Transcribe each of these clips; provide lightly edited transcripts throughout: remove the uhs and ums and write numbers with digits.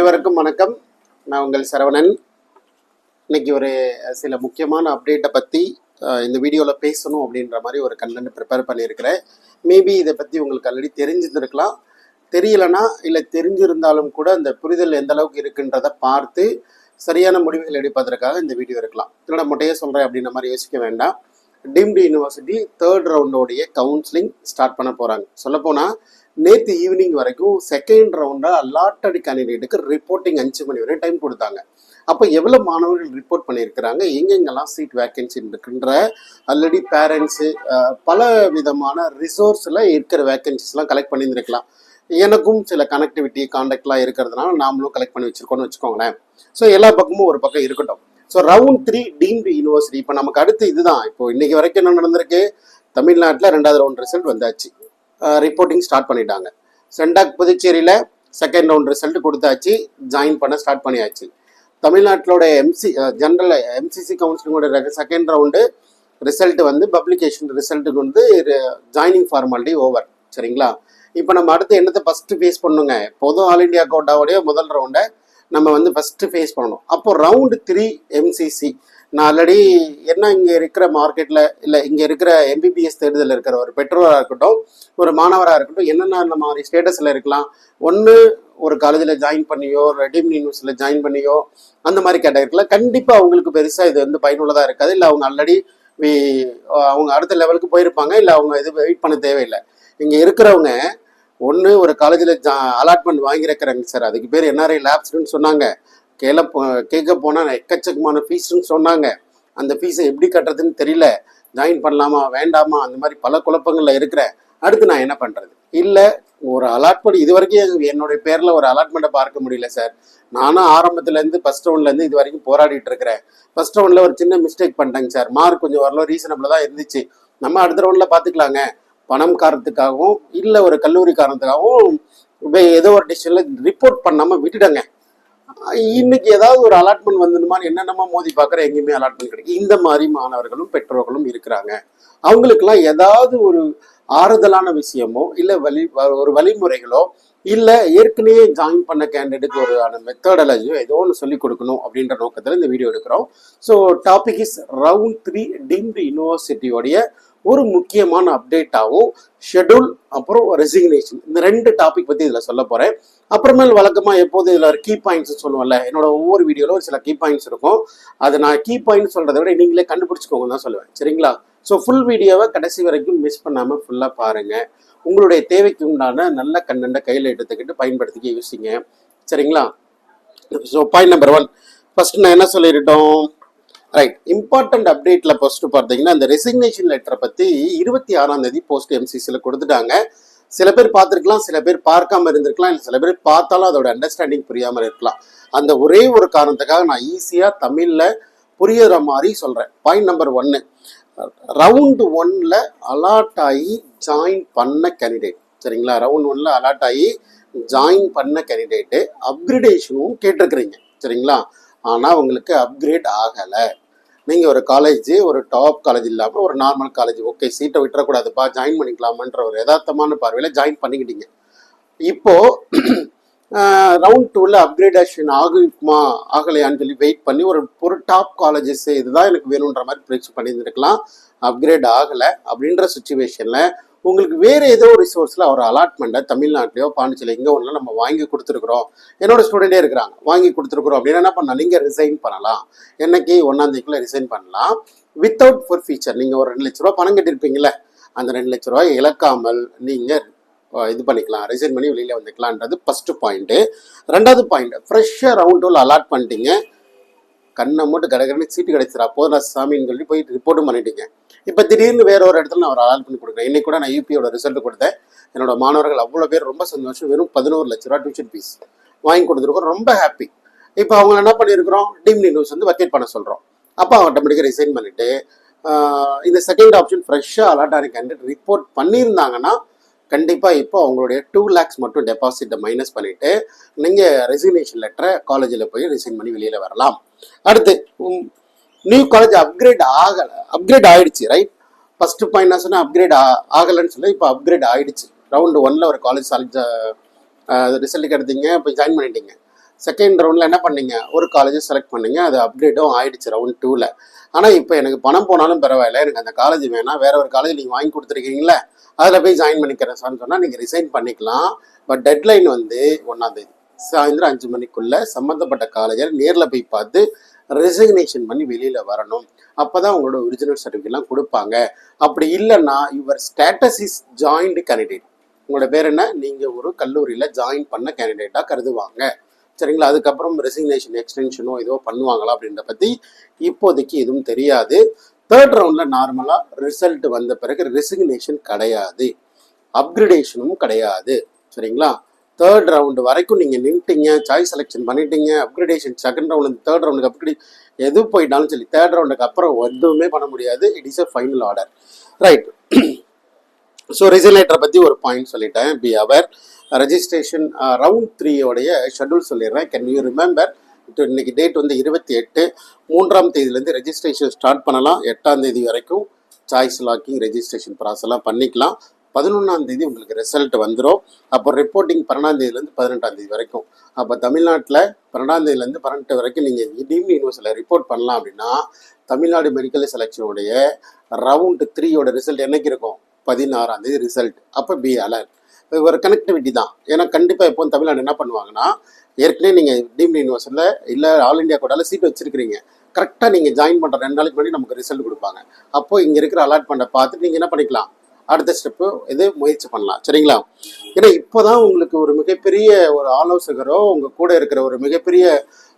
அனைவருக்கும் வணக்கம். நான் உங்கள் சரவணன். இன்னைக்கு ஒரு சில முக்கியமான அப்டேட்டை பற்றி இந்த வீடியோவில் பேசணும் அப்படின்ற மாதிரி ஒரு கண்டென்ட் ப்ரிப்பேர் பண்ணியிருக்கிறேன். மேபி இதை பற்றி உங்களுக்கு ஆல்ரெடி தெரிஞ்சிருந்துருக்கலாம். தெரியலைன்னா இல்லை தெரிஞ்சிருந்தாலும் கூட அந்த புரிதல் எந்த அளவுக்கு இருக்குன்றதை பார்த்து சரியான முடிவுகள் எடுப்பதற்காக இந்த வீடியோ இருக்கலாம். என்னோட மொட்டையே சொல்கிறேன் அப்படின்ற மாதிரி யோசிக்க வேண்டாம். டீம்டு யூனிவர்சிட்டி 3rd ரவுண்டோடைய கவுன்சிலிங் ஸ்டார்ட் பண்ண போகிறாங்க. சொல்லப்போனால் நேற்று ஈவினிங் வரைக்கும் 2nd ரவுண்டாக அலாட்டட் கேண்டிடேட்டுக்கு ரிப்போர்ட்டிங் 5 மணி வரை டைம் கொடுத்தாங்க. அப்போ எவ்வளோ மாணவர்கள் ரிப்போர்ட் பண்ணியிருக்கிறாங்க, எங்கெங்கெல்லாம் சீட் வேக்கன்சி இருக்குன்ற ஆல்ரெடி பேரண்ட்ஸு பல விதமான ரிசோர்ஸில் இருக்கிற வேக்கன்சிஸ்லாம் கலெக்ட் பண்ணியிருந்துருக்கலாம். எனக்கும் சில கனெக்டிவிட்டி கான்டாக்ட்லாம் இருக்கிறதுனால நாமளும் கலெக்ட் பண்ணி வச்சுருக்கோன்னு வச்சுக்கோங்களேன். ஸோ எல்லா பக்கமும் ஒரு பக்கம் இருக்கட்டும். ஸோ ரவுண்ட் 3 டீம்டு யூனிவர்சிட்டி இப்போ நமக்கு அடுத்து இதுதான். இப்போ இன்னைக்கு வரைக்கும் என்ன நடந்திருக்கு, தமிழ்நாட்டில் 2வது ரவுண்ட் ரிசல்ட் வந்தாச்சு, ரிப்போர்ட்டிங் ஸ்டார்ட் பண்ணிட்டாங்க. சென்டாக் புதுச்சேரியில் 2nd ரவுண்ட் ரிசல்ட் கொடுத்தாச்சு, ஜாயின் பண்ண ஸ்டார்ட் பண்ணியாச்சு. தமிழ்நாட்டிலோட ஜென்ரல் எம்சிசி கவுன்சிலிங்கோட 2nd ரவுண்டு ரிசல்ட் வந்து பப்ளிகேஷன் ரிசல்ட்டுக்கு வந்து ஜாயினிங் ஃபார்மாலிட்டி ஓவர். சரிங்களா? இப்போ நம்ம அடுத்து என்னத்தை ஃபஸ்ட்டு ஃபேஸ் பண்ணுங்க, பொதும் ஆல் இண்டியா கோட்டாவுடைய முதல் ரவுண்டை நம்ம வந்து ஃபஸ்ட்டு ஃபேஸ் பண்ணணும். அப்போ ரவுண்டு 3 எம்சிசி நான் ஆல்ரெடி என்ன இங்கே இருக்கிற மார்க்கெட்டில் இல்லை இங்கே இருக்கிற எம்பிபிஎஸ் தேர்தலில் இருக்கிற ஒரு பெற்றோராக இருக்கட்டும், ஒரு மாணவராக இருக்கட்டும், என்னென்ன மாதிரி ஸ்டேட்டஸில் இருக்கலாம். ஒன்று ஒரு காலேஜில் ஜாயின் பண்ணியோ, டீம்டு யூனிவர்சிட்டியில் ஜாயின் பண்ணியோ, அந்த மாதிரி கேட்டகரியில் கண்டிப்பாக அவங்களுக்கு பெருசாக இது வந்து பயனுள்ளதாக இருக்காது. இல்லை அவங்க ஆல்ரெடி அவங்க அடுத்த லெவலுக்கு போயிருப்பாங்க, இல்லை அவங்க இது வெயிட் பண்ண தேவையில்லை. இங்கே இருக்கிறவங்க ஒன்று ஒரு காலேஜில் அலாட்மெண்ட் வாங்கியிருக்கிறாங்க சார், அதுக்கு பேர் என்ஆர்ஐ லேப்ஸ்ன்னு சொன்னாங்க. கேட்க போனால் எக்கச்சக்கமான ஃபீஸ்ன்னு சொன்னாங்க. அந்த ஃபீஸை எப்படி கட்டுறதுன்னு தெரியல, ஜாயின் பண்ணலாமா வேண்டாமா, அந்த மாதிரி பல குழப்பங்களில் இருக்கிறேன். அடுத்து நான் என்ன பண்ணுறது? இல்லை ஒரு அலாட்மெண்ட் இது வரைக்கும் என்னுடைய பேரில் ஒரு அலாட்மெண்ட்டை பார்க்க முடியல சார். நானும் ஆரம்பத்துலேருந்து ஃபஸ்ட் ரவுண்ட்லேருந்து இது வரைக்கும் போராடிட்டு இருக்கிறேன். ஃபஸ்ட் ரவுண்டில் ஒரு சின்ன மிஸ்டேக் பண்ணிட்டேங்க சார், மார்க் கொஞ்சம் வரல, ரீசனபிளாக தான் இருந்துச்சு, நம்ம அடுத்த ரவுண்டில் பார்த்துக்கலாங்க, பணம் காரணத்துக்காகவும் இல்லை ஒரு கல்லூரி காரணத்துக்காகவும் ஏதோ ஒரு டிசிஷனில் ரிப்போர்ட் பண்ணாமல் விட்டுட்டங்க. இன்னைக்கு ஏதாவது ஒரு அலாட்மெண்ட் வந்துடுமான்னு என்னென்னமோ மோதி பார்க்குற, எங்கேயுமே அலாட்மெண்ட் கிடைக்கும். இந்த மாதிரி மாணவர்களும் பெற்றோர்களும் இருக்கிறாங்க. அவங்களுக்கெல்லாம் ஏதாவது ஒரு ஆறுதலான விஷயமோ இல்லை ஒரு வழிமுறைகளோ இல்லை ஏற்கனவே ஜாயின் பண்ண கேண்டிடேட்டுக்கு ஒரு மெத்தடாலஜியோ ஏதோ ஒன்று சொல்லிக் கொடுக்கணும் அப்படின்ற நோக்கத்தில் இந்த வீடியோ எடுக்கிறோம். So topic is round 3 deemed யூனிவர்சிட்டியோடைய ஒரு முக்கியமான அப்டேட்டாகவும் ஷெட்யூல் அப்புறம் ரெசிக்னேஷன், இந்த 2 டாபிக் பற்றி இதில் சொல்ல போகிறேன். அப்புறமேல் வழக்கமாக எப்போது இதில் ஒரு கீ பாயிண்ட்ஸ் சொல்லுவேன்ல, என்னோட ஒவ்வொரு வீடியோவில் ஒரு சில கீ பாயிண்ட்ஸ் இருக்கும். அது நான் கீ பாயிண்ட்ஸ் சொல்கிறத விட நீங்களே கண்டுபிடிச்சிக்கோங்க தான் சொல்லுவேன். சரிங்களா? ஸோ ஃபுல் வீடியோவை கடைசி வரைக்கும் மிஸ் பண்ணாமல் ஃபுல்லாக பாருங்கள். உங்களுடைய தேவைக்கு உண்டான நல்ல கண்டென்ட்டை கையில் எடுத்துக்கிட்டு பயன்படுத்திக்க யோசிங்க. சரிங்களா? ஸோ பாயிண்ட் நம்பர் 1 ஃபர்ஸ்ட் நான் என்ன சொல்லிட்டோம், ரைட், இம்பார்ட்டன்ட் அப்டேட்ல ஃபர்ஸ்ட் பார்த்தீங்கன்னா இந்த ரெசிக்னேஷன் லெட்டரை பற்றி 26ஆம் தேதி போஸ்ட் எம்சிசியில் கொடுத்துட்டாங்க. சில பேர் பார்த்துருக்கலாம், சில பேர் பார்க்காம இருந்திருக்கலாம், இல்லை சில பேர் பார்த்தாலும் அதோட அண்டர்ஸ்டாண்டிங் புரியாமல் இருக்கலாம். அந்த ஒரே ஒரு காரணத்துக்காக நான் ஈஸியாக தமிழில் புரியுற மாதிரி சொல்கிறேன். பாயிண்ட் நம்பர் 1, ரவுண்ட் 1ல் அலாட் ஆகி ஜாயின் பண்ண கேண்டிடேட். சரிங்களா? ரவுண்ட் 1ல் அலாட் ஆகி ஜாயின் பண்ண கேண்டிடேட்டு அப்கிரேடேஷனும் கேட்டிருக்கிறீங்க. சரிங்களா? ஆனால் உங்களுக்கு அப்கிரேட் ஆகலை. நீங்கள் ஒரு காலேஜ், ஒரு டாப் காலேஜ் இல்லாமல் ஒரு நார்மல் காலேஜ், ஓகே சீட்டை விட்டுறக்கூடாதுப்பா, ஜாயின் பண்ணிக்கலாமான்ற ஒரு யதார்த்தமான பார்வையில் ஜாயின் பண்ணிக்கிட்டீங்க. இப்போது ரவுண்ட் 2ல் அப்கிரேடேஷன் ஆகுமா ஆகலையான்னு சொல்லி வெயிட் பண்ணி ஒரு டாப் காலேஜஸ் இதுதான் எனக்கு வேணுன்ற மாதிரி ப்ரிச் பண்ணியிருந்துருக்கலாம். அப்கிரேட் ஆகலை அப்படின்ற சுச்சுவேஷனில் உங்களுக்கு வேறு ஏதோ ரிசோர்ஸில் ஒரு அலாட்மெண்ட்டை தமிழ்நாட்டிலையோ பாண்டிச்சேரி எங்கே ஒன்றும் நம்ம வாங்கி கொடுத்துருக்குறோம், என்னோட ஸ்டூடெண்டே இருக்கிறாங்க, வாங்கி கொடுத்துருக்குறோம் அப்படின்னா என்ன பண்ணலாம், நீங்கள் ரிசைன் பண்ணலாம். என்னைக்கு 1ஆம் தேதிக்குள்ளே ரிசைன் பண்ணலாம் வித்தவுட் ஃபோர் ஃபீச்சர். நீங்கள் ஒரு 2 லட்ச ரூபா பணம் கட்டியிருப்பீங்களே, அந்த 2 லட்ச ரூபாய் இழக்காமல் நீங்கள் இது பண்ணிக்கலாம், ரிசைன் பண்ணி வெளியில் வந்துக்கலான்றது ஃபஸ்ட்டு பாயிண்ட்டு. 2வது பாயிண்ட், ஃப்ரெஷ்ஷாக ரவுண்ட் 2ல் அலாட் பண்ணிட்டீங்க, கண்ணை மூட்டு கடற்கரை சீட்டு கிடைச்சிடா போதும் சாமின்னு சொல்லி போய் ரிப்போர்ட்டும் பண்ணிட்டீங்க. இப்போ திடீர்னு வேற ஒரு இடத்துல நான் ஒரு அலாட் பண்ணி கொடுக்குறேன். இன்னைக்கு கூட நான் யூபியோட ரிசல்ட் கொடுத்தேன். என்னோட மாணவர்கள் அவ்வளோ பேர் ரொம்ப சந்தோஷம். வெறும் 11 லட்ச ரூபா டியூஷன் ஃபீஸ் வாங்கி கொடுத்துருக்கோம், ரொம்ப ஹாப்பி. இப்போ அவங்க என்ன பண்ணியிருக்கிறோம், டீம்டு யூனிவர்சிட்டி வந்து வக்கேட் பண்ண சொல்கிறோம். அப்போ ஆட்டோமேட்டிக்காக ரிசைன் பண்ணிவிட்டு இந்த 2nd ஆப்ஷன் ஃப்ரெஷ்ஷாக அலாட் ஆன கேண்டிடேட் ரிப்போர்ட் பண்ணியிருந்தாங்கன்னா கண்டிப்பாக இப்போ அவங்களுடைய 2 lakhs மட்டும் டெபாசிட்டை மைனஸ் பண்ணிவிட்டு நீங்கள் ரெசிக்னேஷன் லெட்டரை காலேஜில் போய் ரிசைன் பண்ணி வெளியில் வரலாம். அடுத்து நியூ காலேஜ் அப்கிரேட் ஆகிடுச்சு. ரைட், ஃபஸ்ட்டு பாயிண்ட் நான் சொன்னேன் அப்கிரேட் ஆகலைன்னு சொல்லி, இப்போ அப்கிரேட் ஆகிடுச்சு. ரவுண்டு 1ல் ஒரு காலேஜ் ரிசல்ட்டுக்கு எடுத்தீங்க, இப்போ ஜாயின் பண்ணிட்டீங்க. செகண்ட் ரவுண்டில் என்ன பண்ணீங்க, ஒரு காலேஜை செலக்ட் பண்ணீங்க, அது அப்கிரேடும் ஆயிடுச்சு ரவுண்ட் 2ல். ஆனால் இப்போ எனக்கு பணம் போனாலும் பரவாயில்ல, எனக்கு அந்த காலேஜ் வேணாம், வேற ஒரு காலேஜ் நீங்கள் வாங்கி கொடுத்துருக்கீங்களே, அதில் போய் ஜாயின் பண்ணிக்கிறேன் சார்னு சொன்னால் நீங்கள் ரிசைன் பண்ணிக்கலாம். பட் டெட்லைன் வந்து 1ஆம் தேதி சாயந்தரம் 5 மணிக்குள்ளே சம்மந்தப்பட்ட காலேஜில் நேரில் போய் பார்த்து ரெசிக்னேஷன் பண்ணி வெளியில் வரணும். அப்போ தான் உங்களோட ஒரிஜினல் சர்டிஃபிகேட்லாம் கொடுப்பாங்க. அப்படி இல்லைன்னா your status is joined candidate. உங்களோட பேர் என்ன, நீங்கள் ஒரு கல்லூரியில் ஜாயின் பண்ண கேண்டிடேட்டாக கருதுவாங்க. சரிங்களா? அதுக்கப்புறம் ரெசிக்னேஷன் எக்ஸ்டென்ஷனோ ஏதோ பண்ணுவாங்களா அப்படின்ற பற்றி இப்போதைக்கு எதுவும் தெரியாது. தேர்ட் ரவுண்டில் நார்மலாக ரிசல்ட் வந்த பிறகு ரெசிக்னேஷன் கிடையாது, அப்கிரேடேஷனும் கிடையாது. சரிங்களா? தேர்ட் ரவுண்டு வரைக்கும் நீங்கள் நின்றுட்டீங்க, சாய்ஸ் செலெக்ஷன் பண்ணிட்டீங்க, அப்கிரேடேஷன் செகண்ட் ரவுண்டு தேர்ட் ரவுண்டுக்கு அப்கிரேட் எது போயிட்டாலும் சரி, தேர்ட் ரவுண்டுக்கு அப்புறம் எதுவுமே பண்ண முடியாது. It is a final order. Right. So ரெசிக்னேட்டரை பற்றி ஒரு பாயிண்ட் சொல்லிட்டேன். பி அவர் ரெஜிஸ்ட்ரேஷன் ரவுண்ட் 3 ஷெட்யூல் சொல்லிடுறேன். Can you remember? இன்னைக்கு டேட் வந்து 28. 3ஆம் தேதியிலேருந்து ரெஜிஸ்ட்ரேஷன் ஸ்டார்ட் பண்ணலாம். 8ஆம் தேதி வரைக்கும் சாய்ஸ் லாக்கிங் ரெஜிஸ்ட்ரேஷன் ப்ராசஸ்லாம் பண்ணிக்கலாம். 11ஆம் தேதி உங்களுக்கு ரிசல்ட் வந்துடும். அப்போ ரிப்போர்ட்டிங் 12ஆம் தேதியிலேருந்து 18ஆம் தேதி வரைக்கும். அப்போ தமிழ்நாட்டில் 12ஆம் தேதியிலேருந்து 18 வரைக்கும் நீங்கள் டீம்டு யூனிவர்சிட்டியில் ரிப்போர்ட் பண்ணலாம். அப்படின்னா தமிழ்நாடு மெடிக்கல் செலெக்ஷனுடைய ரவுண்ட் 3 ரிசல்ட் என்னைக்கு இருக்கும்? 16ஆம் தேதி ரிசல்ட். அப்போ பி அலர்ட். ஒரு கனெக்டிவிட்டி தான். ஏன்னா கண்டிப்பாக எப்போ தமிழ்நாடு என்ன பண்ணுவாங்கன்னா, ஏற்கனவே நீங்கள் டீம்டு யூனிவர்சிட்டியில் இல்லை ஆல் இண்டியா கோட்டாவில் சீட் வச்சிருக்கிறீங்க, கரெக்டாக நீங்கள் ஜாயின் பண்ணுற 2 நாளைக்கு முன்னாடி நமக்கு ரிசல்ட் கொடுப்பாங்க. அப்போது இங்கே இருக்கிற அலாட்மெண்ட்டை பார்த்துட்டு நீங்கள் என்ன பண்ணிக்கலாம், அடுத்த ஸ்டெப்பு இது முயற்சி பண்ணலாம். சரிங்களா? ஏன்னா இப்போ தான் உங்களுக்கு ஒரு மிகப்பெரிய ஒரு ஆலோசகரோ உங்கள் கூட இருக்கிற ஒரு மிகப்பெரிய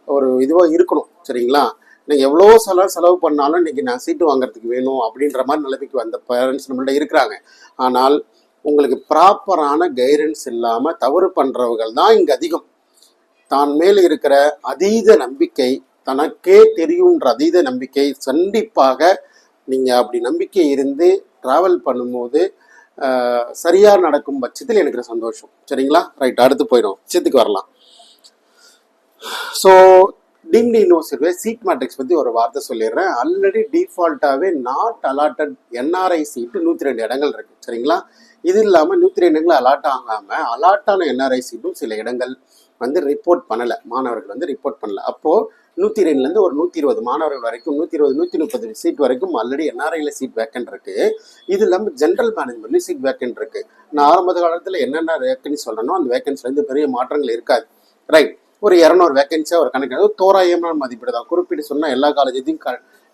ஒரு இதுவாக இருக்கணும். சரிங்களா? நீங்கள் எவ்வளோ செலவு பண்ணாலும் இன்றைக்கி நான் சீட்டு வாங்குறதுக்கு வேணும் அப்படின்ற மாதிரி நிலைமைக்கு வந்த பேரண்ட்ஸ் நம்மள்ட்ட இருக்கிறாங்க. ஆனால் உங்களுக்கு ப்ராப்பரான கைடன்ஸ் இல்லாமல் தவறு பண்ணுறவர்கள் தான் இங்கே அதிகம். தான் மேல் இருக்கிற அதீத நம்பிக்கை, தனக்கே தெரியுன்ற அதீத நம்பிக்கை, கண்டிப்பாக நீங்கள் அப்படி நம்பிக்கை இருந்து ட்ராவல் பண்ணும்போது சரியாக நடக்கும் பட்சத்தில் எனக்கு சந்தோஷம். சரிங்களா? ரைட், அடுத்து போயிடும், விஷயத்துக்கு வரலாம். ஸோ டீம்டு யூனிவர்சிட்டியை சீட் மேட்ரிக்ஸ் பற்றி ஒரு வார்த்தை சொல்லிடுறேன். ஆல்ரெடி டிஃபால்ட்டாகவே நாட் அலாட்டட் என்ஆர்ஐ சீட்டு 102 இடங்கள் இருக்குது. சரிங்களா? இது இல்லாமல் 102 இடங்கள் அலாட் ஆகாமல் அலாட்டான என்ஆர்ஐ சீட்டும் சில இடங்கள் வந்து ரிப்போர்ட் பண்ணலை, மாணவர்கள் வந்து ரிப்போர்ட் பண்ணலை. அப்போது 102லேருந்து ஒரு 120 மாணவர்கள் வரைக்கும் 120 130 சீட் வரைக்கும் ஆல்ரெடி என்ஆர்ஐயில் சீட் வேக்கன்ட் இருக்குது. இது இல்லாமல் ஜென்ரல் மேனேஜ்மெண்ட்லேயும் சீட் வேக்கன்ட் இருக்குது. நான் ஆரம்ப காலத்தில் என்னென்ன வேக்கன்சி சொல்லணும், அந்த வேக்கன்சிலேருந்து பெரிய மாற்றங்கள் இருக்காது. ரைட். ஒரு 200 வேக்கன்சியாக ஒரு கணக்கு, தோராயமான மதிப்பீடு தான். குறிப்பிட்டு சொன்னால் எல்லா காலேஜையும்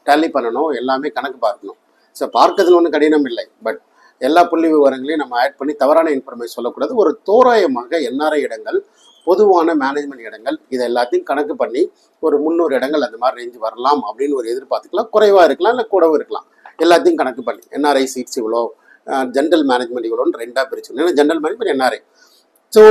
டேலி பண்ணணும், எல்லாமே கணக்கு பார்க்கணும். ஸோ பார்க்கறதுல ஒன்றும் கடினம் இல்லை. பட் எல்லா புள்ளி விவரங்களையும் நம்ம ஆட் பண்ணி தவறான இன்ஃபர்மேஷன் சொல்லக்கூடாது. ஒரு தோராயமாக என்ஆர்ஐ இடங்கள், பொதுவான மேனேஜ்மெண்ட் இடங்கள், இதை எல்லாத்தையும் கணக்கு பண்ணி ஒரு 300 இடங்கள் அந்த மாதிரி ரேஞ்சு வரலாம் அப்படின்னு ஒரு எதிர்பார்த்துக்கலாம். குறைவாக இருக்கலாம், இல்லை கூடவும் இருக்கலாம். எல்லாத்தையும் கணக்கு பண்ணி என்ஆர்ஐ சீட்ஸ் இவ்வளோ, ஜென்ரல் மேனேஜ்மெண்ட் இவ்வளோன்னு 2ஆக பிரிச்சு. ஏன்னா general management NRI. So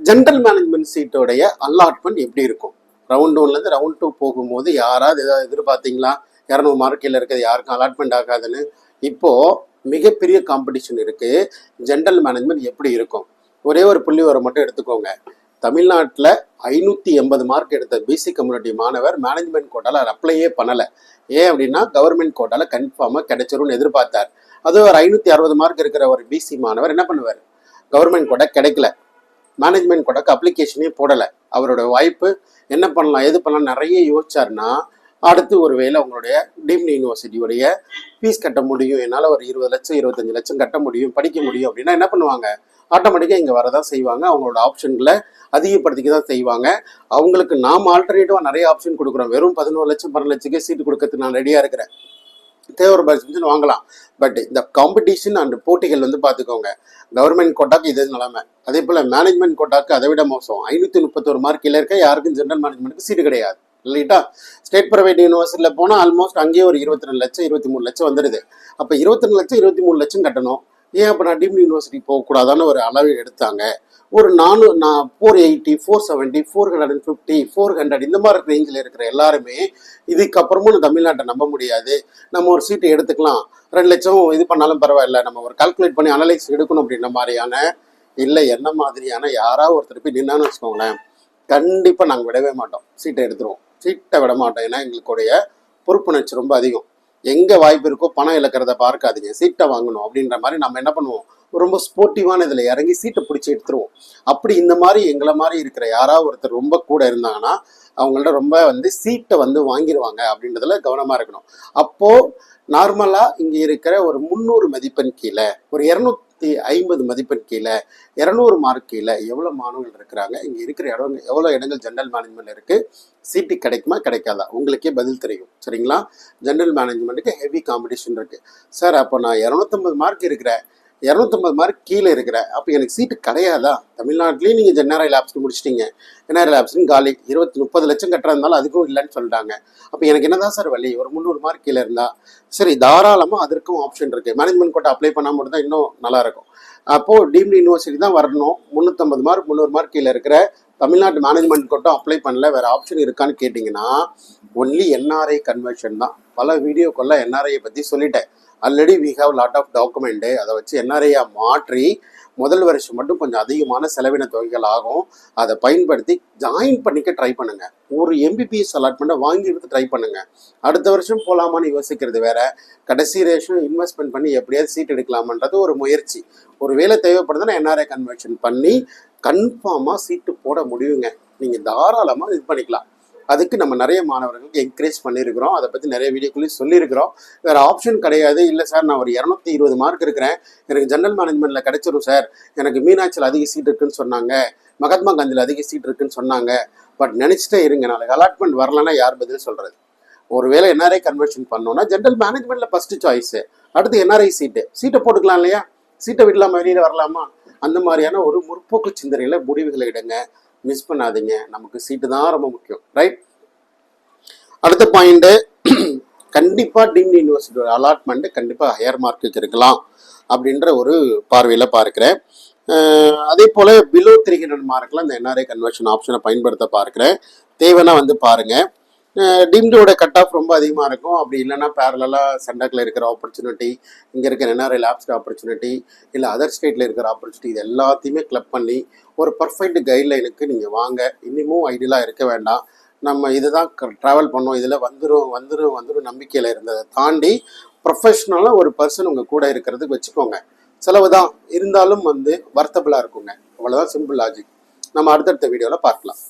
general management சீட்டோடைய அலாட்மெண்ட் எப்படி இருக்கும்? ரவுண்ட் 1லேருந்து ரவுண்ட் 2 போகும்போது யாராவது ஏதாவது எதிர்பார்த்தீங்களா 200 மார்க்கில் இருக்கிறது யாருக்கும் அலாட்மெண்ட் ஆகாதுன்னு? இப்போது மிகப்பெரிய காம்படிஷன் இருக்குது. ஜென்ரல் மேனேஜ்மெண்ட் எப்படி இருக்கும்? ஒரே ஒரு புள்ளி வரை மட்டும் எடுத்துக்கோங்க. தமிழ்நாட்டில் 580 மார்க் எடுத்த பிசி கம்யூனிட்டி மாணவர் மேனேஜ்மெண்ட் கோட்டாவில் அப்ளையே பண்ணலை. ஏன் அப்படின்னா கவர்மெண்ட் கோட்டாவில் கன்ஃபார்மாக கிடைச்சிரும்னு எதிர்பார்த்தார். அது ஒரு 560 மார்க் இருக்கிற ஒரு பிசி மாணவர் என்ன பண்ணுவார்? கவர்மெண்ட் கோட்டா கிடைக்கல, மேனேஜ்மெண்ட் கோட்டாக்கு அப்ளிகேஷனே போடலை. அவரோட வாய்ப்பு என்ன பண்ணலாம், எது பண்ணலாம் நிறைய யோசிச்சார்னா, அடுத்து ஒரு வேளை உங்களுடைய டீம்டு யூனிவர்சிட்டியோடைய ஃபீஸ் கட்ட முடியும், என்னால் ஒரு 20 லட்சம் 25 லட்சம் கட்ட முடியும், படிக்க முடியும் அப்படின்னா என்ன பண்ணுவாங்க? ஆட்டோமேட்டிக்காக இங்கே வரதான் செய்வாங்க. அவங்களோட ஆப்ஷன்களை அதிகப்படுத்திக்க தான் செய்வாங்க. அவங்களுக்கு நாம் ஆல்டர்னேட்டிவாக நிறைய ஆப்ஷன் கொடுக்குறோம். வெறும் 11 லட்சம் 12 லட்சத்துக்கே சீட்டு கொடுக்கறதுக்கு நான் ரெடியாக இருக்கிறேன், தேவை பட்சம் வாங்கலாம். பட் இந்த காம்படிஷன் அண்ட் போட்டிகள் வந்து பார்த்துக்கோங்க. கவர்மெண்ட் கோட்டாக்கு இது நிலைமை. அதே போல் மேனேஜ்மெண்ட் கோட்டாக்கு அதை விட மோசம். 531 மார்க் கீழே இருக்க யாருக்கும் ஜென்ரல் மேனேஜ்மெண்ட்டுக்கு சீட்டு கிடையாது இல்லைட்டா? ஸ்டேட் ப்ரைவேட் யூனிவர்சிட்டியில் போனால் ஆல்மோஸ்ட் அங்கேயே ஒரு 22 லட்சம் 23 லட்சம் வந்துடுது. அப்போ 22 லட்சம் 23 லட்சம் கட்டணும். ஏன் அப்போ நான் டீம்டு யூனிவர்சிட்டி போகக்கூடாதான்னு ஒரு அளவு எடுத்தாங்க. ஒரு 480 470 450 400 இந்த மாதிரி ரேஞ்சில் இருக்கிற எல்லாருமே இதுக்கப்புறமும் தமிழ்நாட்டை நம்ப முடியாது, நம்ம ஒரு சீட்டை எடுத்துக்கலாம், 2 லட்சம் இது பண்ணாலும் பரவாயில்ல, நம்ம ஒரு கால்குலேட் பண்ணி அனலைஸ் எடுக்கணும் அப்படின்ற மாதிரியான இல்லை என்ன மாதிரியான யாராவது ஒருத்தர் போய் நின்னான்னு வச்சுக்கோங்களேன், கண்டிப்பாக நாங்கள் விடவே மாட்டோம், சீட்டை எடுத்துருவோம். சீட்டை விட மாட்டோம். ஏன்னா எங்களுடைய பொறுப்புணர்ச்சி ரொம்ப அதிகம். எங்கே வாய்ப்பு இருக்கோ பணம் இழக்கிறத பார்க்காதீங்க, சீட்டை வாங்கணும் அப்படின்ற மாதிரி நம்ம என்ன பண்ணுவோம், ரொம்ப ஸ்போர்ட்டிவான இதில் இறங்கி சீட்டை பிடிச்சி எடுத்துருவோம். அப்படி இந்த மாதிரி எங்களை மாதிரி இருக்கிற யாராவது ஒருத்தர் ரொம்ப கூட இருந்தாங்கன்னா அவங்கள்ட்ட ரொம்ப வந்து சீட்டை வந்து வாங்கிடுவாங்க அப்படின்றதுல கவனமாக இருக்கணும். அப்போது நார்மலாக இங்கே இருக்கிற ஒரு 300 மதிப்பெண் கீழே, ஒரு 250 மதிப்பெண் கீழே, 200 மார்க் கீழே எவ்வளோ மாணவர்கள் இருக்கிறாங்க, இங்கே இருக்கிற இடம் எவ்வளோ இடங்கள் ஜென்ரல் மேனேஜ்மெண்ட் இருக்குது, சீட்டு கிடைக்குமா கிடைக்காதா உங்களுக்கே பதில் தெரியும். சரிங்களா? ஜென்ரல் மேனேஜ்மெண்ட்டுக்கு ஹெவி காம்படிஷன் இருக்குது. சார் அப்போ நான் 250 மார்க் இருக்கிறேன், 250 மார்க் கீழே இருக்கிறேன், அப்போ எனக்கு சீட்டு கிடையாதா? தமிழ்நாட்டிலையும் நீங்கள் என்ஆர்ஐ லேப்ஸ்க்கு முடிச்சிட்டிங்க, என்ஆர்ஐ லேப்ஸ்க்கு காலி 30 லட்சம் கட்டுறதுனால அதுக்கும் இல்லைன்னு சொல்லிட்டாங்க. அப்போ எனக்கு என்னதான் சார் வழி? ஒரு 300 மார்க் கீழே இருந்தால் சரி, தாராளமாக அதற்கும் ஆப்ஷன் இருக்குது. மேனேஜ்மெண்ட் கோட்டா அப்ளை பண்ணாமல் மட்டும் தான் இன்னும் நல்லாயிருக்கும். அப்போது டீம்டு யூனிவர்சிட்டி தான் வரணும். 350 மார்க் 300 மார்க் கீழே இருக்கிற தமிழ்நாட்டு மேனேஜ்மெண்ட் கோட்டா அப்ளை பண்ணல, வேறு ஆப்ஷன் இருக்கான்னு கேட்டிங்கன்னா ஒன்லி என்ஆர்ஐ கன்வர்ஷன் தான். பல வீடியோக்குள்ள என்ஆர்ஐயை பற்றி சொல்லிட்டேன். Already we have lot of document. அதை வச்சு என்ஆர்ஐயாக மாற்றி முதல் வருஷம் மட்டும் கொஞ்சம் அதிகமான செலவின தொகைகள் ஆகும். அதை பயன்படுத்தி ஜாயின் பண்ணிக்க ட்ரை பண்ணுங்கள். ஒரு எம்பிபிஎஸ் அலாட்மெண்ட்டை வாங்கி எடுத்து ட்ரை பண்ணுங்கள். அடுத்த வருஷம் போகலாமான்னு யோசிக்கிறது வேற, கடைசி ரேஷன் இன்வெஸ்ட்மெண்ட் பண்ணி எப்படியாவது சீட் எடுக்கலாமன்றது ஒரு முயற்சி. ஒரு வேலை தேவைப்படுதுன்னா என்ஆர்ஐ கன்வர்ஷன் பண்ணி கன்ஃபார்மாக சீட்டு போட முடியுங்க. நீங்கள் தாராளமாக இது பண்ணிக்கலாம். அதுக்கு நம்ம நிறைய மாணவர்களுக்கு என்கரேஜ் பண்ணியிருக்கிறோம். அதை பற்றி நிறைய வீடியோக்குள்ளேயும் சொல்லியிருக்கிறோம். வேறு ஆப்ஷன் கிடையாது. இல்லை சார் நான் ஒரு 220 மார்க் இருக்கிறேன், எனக்கு ஜென்ரல் மேனேஜ்மெண்ட்டில் கிடைச்சிரும் சார், எனக்கு மீனாட்சியில் அதிக சீட் இருக்குன்னு சொன்னாங்க, மகாத்மா காந்தியில் அதிக சீட் இருக்குன்னு சொன்னாங்க, பட் நினச்சிட்டே இருங்க, நாளைக்கு அலாட்மெண்ட் வரலன்னா யார் பதில் சொல்கிறது? ஒருவேளை என்ஆர்ஐ கன்வர்ஷன் பண்ணோன்னா ஜென்ரல் மேனேஜ்மெண்ட்டில் ஃபஸ்ட்டு சாய்ஸு, அடுத்து என்ஆர்ஐ சீட்டை போட்டுக்கலாம் இல்லையா? சீட்டை விடலாமா, வெளியில் வரலாமா? அந்த மாதிரியான ஒரு முற்போக்கு சிந்தனையில் முடிவுகளை எடுங்க. மிஸ் பண்ணாதீங்க. நமக்கு சீட்டு தான் ரொம்ப முக்கியம். ரைட்? அடுத்த பாயிண்ட்டு, கண்டிப்பாக டீம்டு யூனிவர்சிட்டியோட அலாட்மெண்ட்டு கண்டிப்பாக ஹையர் மார்க்குக்கு இருக்கலாம் அப்படின்ற ஒரு பார்வையில் பார்க்குறேன். அதே போல் பிலோ 300 மார்க்கில் இந்த என்ஆர்ஐ கன்வர்ஷன் ஆப்ஷனை பயன்படுத்த பார்க்குறேன். தேவைன்னா வந்து பாருங்கள். டீம்டோட கட் ஆஃப் ரொம்ப அதிகமாக இருக்கும். அப்படி இல்லைன்னா பேரலாக சென்டக்கில் இருக்கிற ஆப்பர்ச்சுனிட்டி, இங்கே இருக்கிற என்ஆர்ஐ லேப்ஸ்க்கு ஆப்பர்ச்சுனிட்டி, இல்லை அதர் ஸ்டேட்டில் இருக்கிற ஆப்பர்ச்சுனிட்டி, இது எல்லாத்தையுமே கிளப் பண்ணி ஒரு பர்ஃபெக்ட் கைட்லைனுக்கு நீங்கள் வாங்க. இன்னமும் ஐடியலாக இருக்க வேண்டாம். நம்ம இதுதான் ட்ராவல் பண்ணோம், இதில் வந்துடும் நம்பிக்கையில் இருந்ததை தாண்டி ப்ரொஃபஷ்னலாக ஒரு பர்சன் உங்கள் கூட இருக்கிறதுக்கு வச்சுக்கோங்க. செலவு தான் இருந்தாலும் வந்து வர்த்தபிளாக இருக்குங்க. அவ்வளோதான், சிம்பிள் லாஜிக். நம்ம அடுத்தடுத்த வீடியோவில் பார்க்கலாம்.